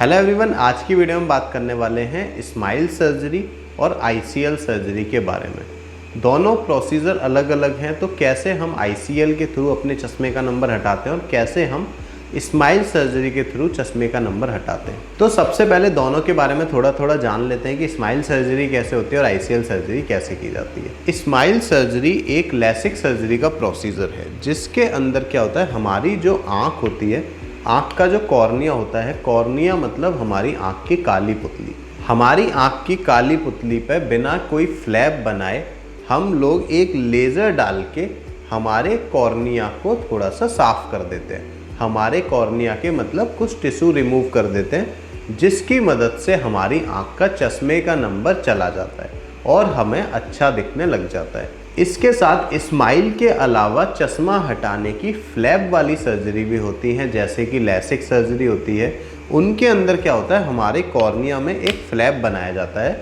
Hello everyone, आज की video में बात करने वाले हैं स्माइल सर्जरी और आईसीएल सर्जरी के बारे में। दोनों प्रोसीजर अलग अलग हैं, तो कैसे हम आईसीएल के थ्रू अपने चश्मे का नंबर हटाते हैं और कैसे हम स्माइल सर्जरी के थ्रू चश्मे का नंबर हटाते हैं। तो सबसे पहले दोनों के बारे में थोड़ा जान लेते हैं कि स्माइल सर्जरी कैसे होती है और आईसीएल सर्जरी कैसे की जाती है। स्माइल सर्जरी एक लैसिक सर्जरी का प्रोसीजर है, जिसके अंदर क्या होता है, हमारी जो आँख होती है, आँख का जो कॉर्निया होता है, कॉर्निया मतलब हमारी आँख की काली पुतली, हमारी आँख की काली पुतली पे बिना कोई फ्लैप बनाए हम लोग एक लेज़र डाल के हमारे कॉर्निया को थोड़ा सा साफ कर देते हैं। हमारे कॉर्निया के मतलब कुछ टिश्यू रिमूव कर देते हैं, जिसकी मदद से हमारी आँख का चश्मे का नंबर चला जाता है और हमें अच्छा दिखने लग जाता है। इसके साथ स्माइल के अलावा चश्मा हटाने की फ्लैप वाली सर्जरी भी होती है, जैसे कि लैसिक सर्जरी होती है। उनके अंदर क्या होता है, हमारे कॉर्निया में एक फ्लैप बनाया जाता है।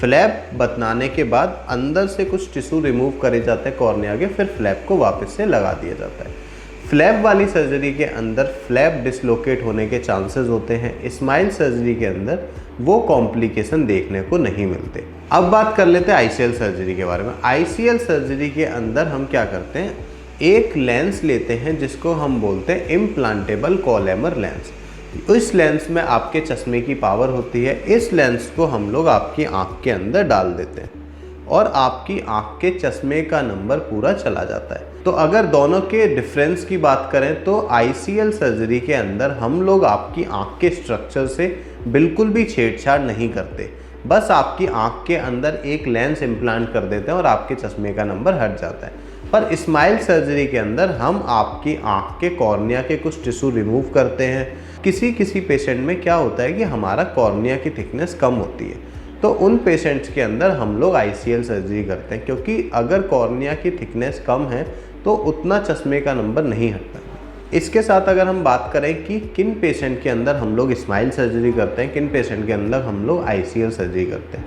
फ्लैप बनाने के बाद अंदर से कुछ टिश्यू रिमूव करे जाते हैं कॉर्निया के, फिर फ्लैप को वापस से लगा दिया जाता है। फ्लैप वाली सर्जरी के अंदर फ्लैप डिसलोकेट होने के चांसेस होते हैं। स्माइल सर्जरी के अंदर वो कॉम्प्लिकेशन देखने को नहीं मिलते। अब बात कर लेते हैं आईसीएल सर्जरी के बारे में। आईसीएल सर्जरी के अंदर हम क्या करते हैं, एक लेंस लेते हैं जिसको हम बोलते हैं इम्प्लांटेबल कोलैमर लेंस। इस लेंस में आपके चश्मे की पावर होती है। इस लेंस को हम लोग आपकी आँख के अंदर डाल देते हैं और आपकी आँख के चश्मे का नंबर पूरा चला जाता है। तो अगर दोनों के डिफरेंस की बात करें तो आईसीएल सर्जरी के अंदर हम लोग आपकी आँख के स्ट्रक्चर से बिल्कुल भी छेड़छाड़ नहीं करते, बस आपकी आँख के अंदर एक लेंस इम्प्लांट कर देते हैं और आपके चश्मे का नंबर हट जाता है। पर स्माइल सर्जरी के अंदर हम आपकी आँख के कॉर्निया के कुछ टिश्यू रिमूव करते हैं। किसी पेशेंट में क्या होता है कि हमारा कॉर्निया की थिकनेस कम होती है, तो उन पेशेंट्स के अंदर हम लोग आईसीएल सर्जरी करते हैं, क्योंकि अगर कॉर्निया की थिकनेस कम है तो उतना चश्मे का नंबर नहीं हटता। इसके साथ अगर हम बात करें कि किन पेशेंट के अंदर हम लोग स्माइल सर्जरी करते हैं, किन पेशेंट के अंदर हम लोग आईसीएल सर्जरी करते हैं।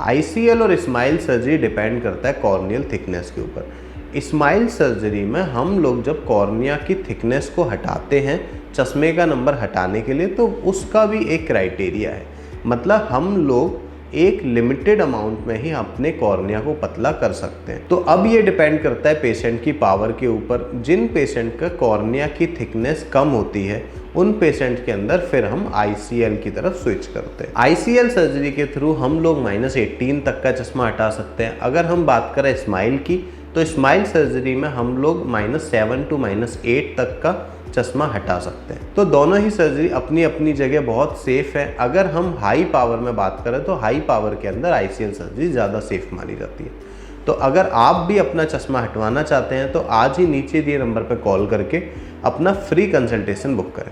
आईसीएल और स्माइल सर्जरी डिपेंड करता है कॉर्नियल थिकनेस के ऊपर। स्माइल सर्जरी में हम लोग जब कॉर्निया की थिकनेस को हटाते हैं चश्मे का नंबर हटाने के लिए, तो उसका भी एक क्राइटेरिया है। मतलब हम लोग एक लिमिटेड अमाउंट में ही अपने कॉर्निया को पतला कर सकते हैं। तो अब ये डिपेंड करता है पेशेंट की पावर के ऊपर। जिन पेशेंट का कॉर्निया की थिकनेस कम होती है उन पेशेंट के अंदर फिर हम आईसीएल की तरफ स्विच करते हैं। आईसीएल सर्जरी के थ्रू हम लोग -18 तक का चश्मा हटा सकते हैं। अगर हम बात करें स्माइल की, तो स्माइल सर्जरी में हम लोग -7 to -8 तक का चश्मा हटा सकते हैं। तो दोनों ही सर्जरी अपनी अपनी जगह बहुत सेफ है। अगर हम हाई पावर में बात करें तो हाई पावर के अंदर आईसीएल सर्जरी ज़्यादा सेफ मानी जाती है। तो अगर आप भी अपना चश्मा हटवाना चाहते हैं तो आज ही नीचे दिए नंबर पर कॉल करके अपना फ्री कंसल्टेशन बुक करें।